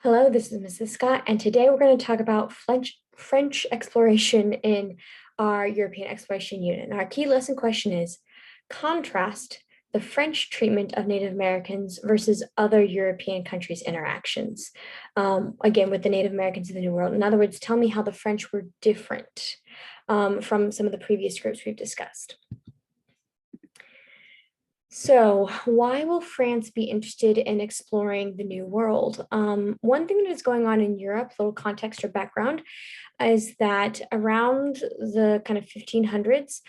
Hello, this is Mrs. Scott, and today we're going to talk about French exploration in our European exploration unit. And our key lesson question is contrast the French treatment of Native Americans versus other European countries' interactions. Again, with the Native Americans of the New World. In other words, tell me how the French were different from some of the previous groups we've discussed. So, why will France be interested in exploring the New World? One thing that is going on in Europe, little context or background, is that around the kind of 1500s,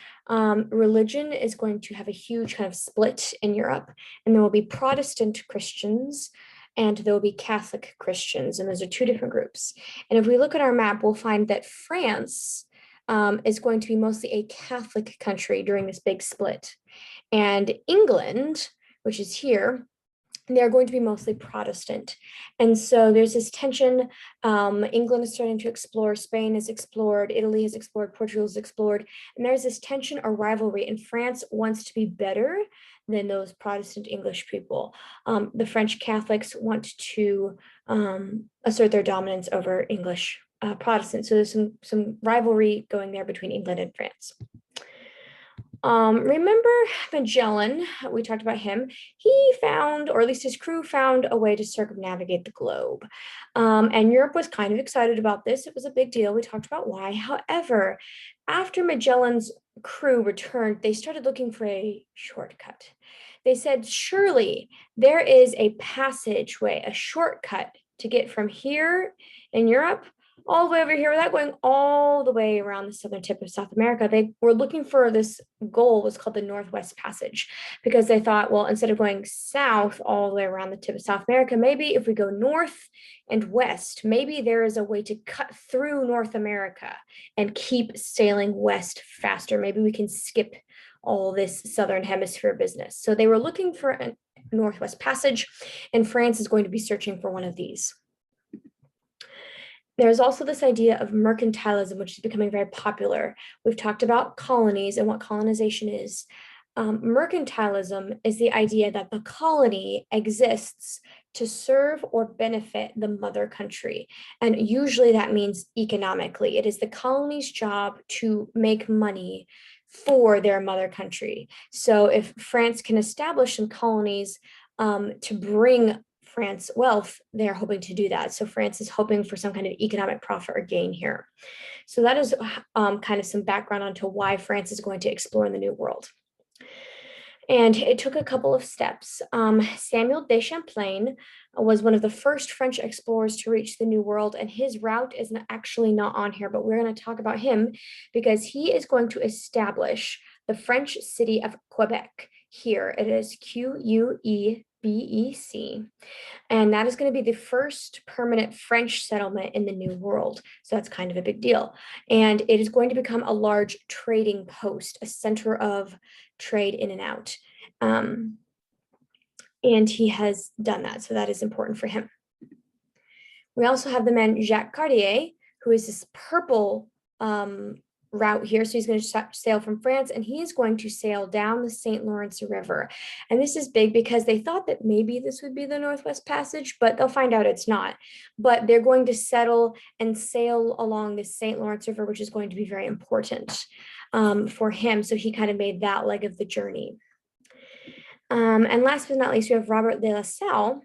religion is going to have a huge kind of split in Europe, and there will be Protestant Christians and there will be Catholic Christians, and those are two different groups. And if we look at our map, we'll find that France is going to be mostly a Catholic country during this big split. And England, which is here, they're going to be mostly Protestant. And so there's this tension. England is starting to explore, Spain is explored, Italy has explored, Portugal is explored. And there's this tension or rivalry, and France wants to be better than those Protestant English people. The French Catholics want to assert their dominance over English Protestants. So there's some rivalry going there between England and France. Remember Magellan? We talked about him. He found, or at least his crew found, a way to circumnavigate the globe. And Europe was kind of excited about this. It was a big deal. We talked about why. However, after Magellan's crew returned, they started looking for a shortcut. They said, surely there is a passageway, a shortcut to get from here in Europe all the way over here without going all the way around the southern tip of South America. They were looking for this goal was called the Northwest Passage because they thought, well, instead of going south all the way around the tip of South America, maybe if we go north and west, maybe there is a way to cut through North America and keep sailing west faster. Maybe we can skip all this southern hemisphere business. So they were looking for a Northwest Passage, and France is going to be searching for one of these. There's also this idea of mercantilism, which is becoming very popular. We've talked about colonies and what colonization is. Mercantilism is the idea that the colony exists to serve or benefit the mother country. And usually that means economically. It is the colony's job to make money for their mother country. So if France can establish some colonies to bring France wealth, they're hoping to do that. So France is hoping for some kind of economic profit or gain here. So that is kind of some background onto why France is going to explore in the New World. And it took a couple of steps. Samuel de Champlain was one of the first French explorers to reach the New World, and his route is actually not on here, but we're going to talk about him because he is going to establish the French city of Quebec here. It is Quebec. And that is going to be the first permanent French settlement in the New World. So that's kind of a big deal. And it is going to become a large trading post, a center of trade in and out. And he has done that. So that is important for him. We also have the man Jacques Cartier, who is this purple route here. So he's going to sail from France, and he is going to sail down the St. Lawrence River. And this is big because they thought that maybe this would be the Northwest Passage, but they'll find out it's not. But they're going to settle and sail along the St. Lawrence River, which is going to be very important for him. So he kind of made that leg of the journey. And last but not least, we have Robert de La Salle,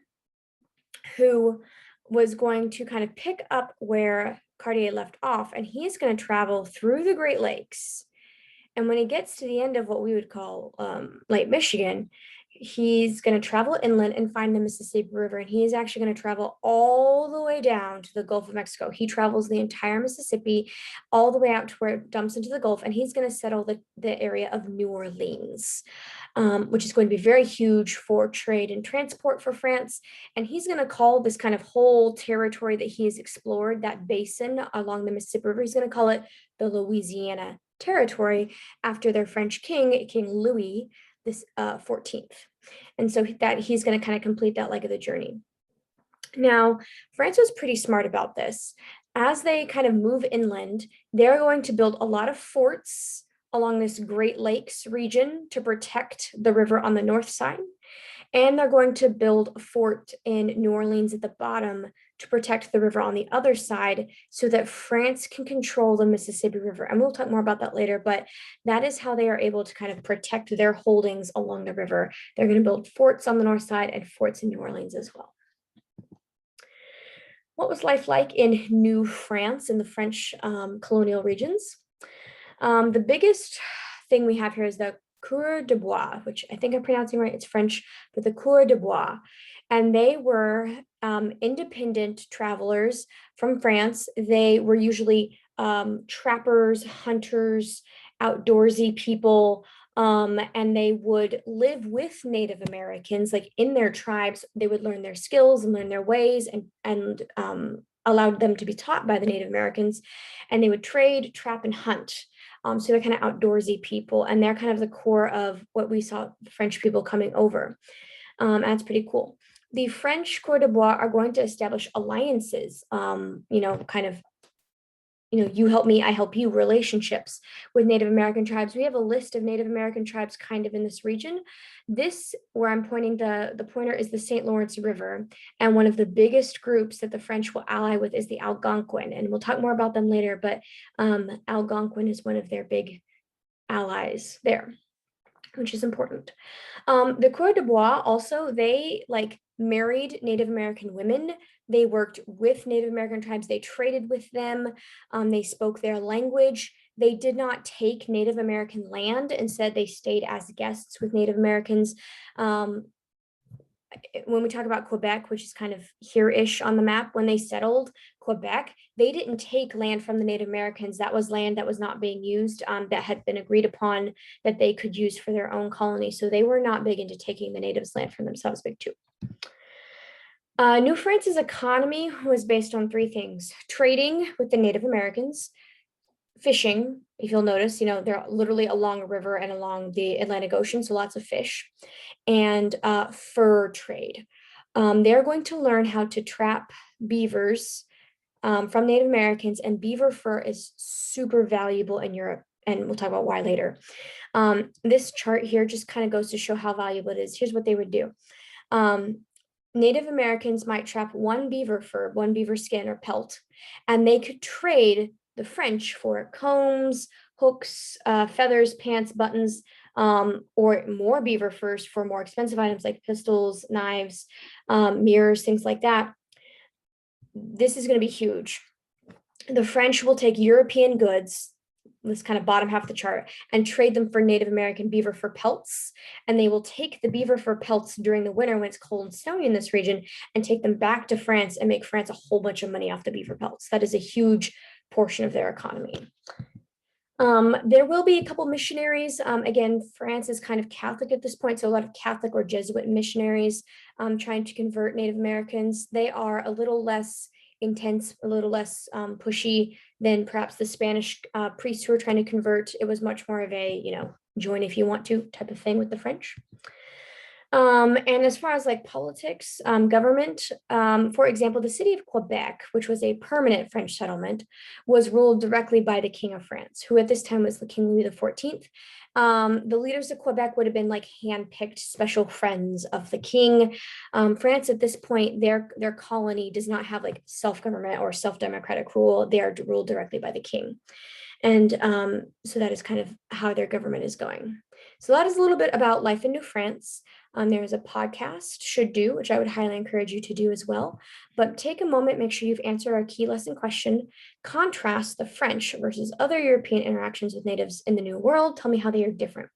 who was going to kind of pick up where Cartier left off, and he's going to travel through the Great Lakes. And when he gets to the end of what we would call Lake Michigan, he's going to travel inland and find the Mississippi River. And he is actually going to travel all the way down to the Gulf of Mexico. He travels the entire Mississippi all the way out to where it dumps into the Gulf. And he's going to settle the area of New Orleans, which is going to be very huge for trade and transport for France. And he's going to call this kind of whole territory that he has explored, that basin along the Mississippi River, he's going to call it the Louisiana Territory after their French king, King Louis this 14th. And so that he's going to kind of complete that leg of the journey. Now, France was pretty smart about this. As they kind of move inland, they're going to build a lot of forts along this Great Lakes region to protect the river on the north side. And they're going to build a fort in New Orleans at the bottom to protect the river on the other side so that France can control the Mississippi River. And we'll talk more about that later, but that is how they are able to kind of protect their holdings along the river. They're going to build forts on the north side and forts in New Orleans as well. What was life like in New France in the French colonial regions? The biggest thing we have here is the Cour de Bois, which I think I'm pronouncing right. It's French, but the Cour de Bois. And they were independent travelers from France. They were usually trappers, hunters, outdoorsy people. And they would live with Native Americans, like in their tribes. They would learn their skills and learn their ways and allowed them to be taught by the Native Americans. And they would trade, trap, and hunt. So they're kind of outdoorsy people, and they're kind of the core of what we saw French people coming over. And that's pretty cool. The French Cour de Bois are going to establish alliances, kind of, you help me, I help you relationships with Native American tribes. We have a list of Native American tribes kind of in this region. This, where I'm pointing the pointer, is the St. Lawrence River. And one of the biggest groups that the French will ally with is the Algonquin. And we'll talk more about them later, but Algonquin is one of their big allies there, which is important. The Cour de Bois also, they married Native American women. They worked with Native American tribes. They traded with them. They spoke their language. They did not take Native American land. Instead, they stayed as guests with Native Americans. When we talk about Quebec, which is kind of here-ish on the map, when they settled Quebec, they didn't take land from the Native Americans. That was land that was not being used, that had been agreed upon that they could use for their own colony. So they were not big into taking the natives' land for themselves, big too. New France's economy was based on three things: trading with the Native Americans, fishing. If you'll notice, they're literally along a river and along the Atlantic Ocean, so lots of fish, and fur trade. They're going to learn how to trap beavers from Native Americans, and beaver fur is super valuable in Europe, and we'll talk about why later. This chart here just kind of goes to show how valuable it is. Here's what they would do. Native Americans might trap one beaver fur, one beaver skin or pelt, and they could trade the French for combs, hooks, feathers, pants, buttons, or more beaver furs for more expensive items like pistols, knives, mirrors, things like that. This is going to be huge. The French will take European goods, this kind of bottom half of the chart, and trade them for Native American beaver fur pelts. And they will take the beaver fur pelts during the winter when it's cold and snowy in this region and take them back to France and make France a whole bunch of money off the beaver pelts. That is a huge portion of their economy. There will be a couple missionaries. Again, France is kind of Catholic at this point, so a lot of Catholic or Jesuit missionaries trying to convert Native Americans. They are a little less intense, a little less pushy than perhaps the Spanish priests who were trying to convert. It was much more of a, join if you want to type of thing with the French. And as far as politics, government, for example, the city of Quebec, which was a permanent French settlement, was ruled directly by the King of France, who at this time was the King Louis XIV. The leaders of Quebec would have been handpicked special friends of the king. France at this point, their colony does not have self-government or self-democratic rule. They are ruled directly by the king. And so that is kind of how their government is going. So that is a little bit about life in New France. There is a podcast, Should Do, which I would highly encourage you to do as well. But take a moment, make sure you've answered our key lesson question. Contrast the French versus other European interactions with natives in the New World. Tell me how they are different.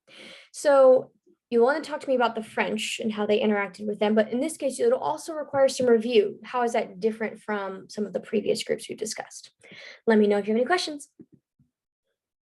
So you want to talk to me about the French and how they interacted with them. But in this case, it'll also require some review. How is that different from some of the previous groups we've discussed? Let me know if you have any questions.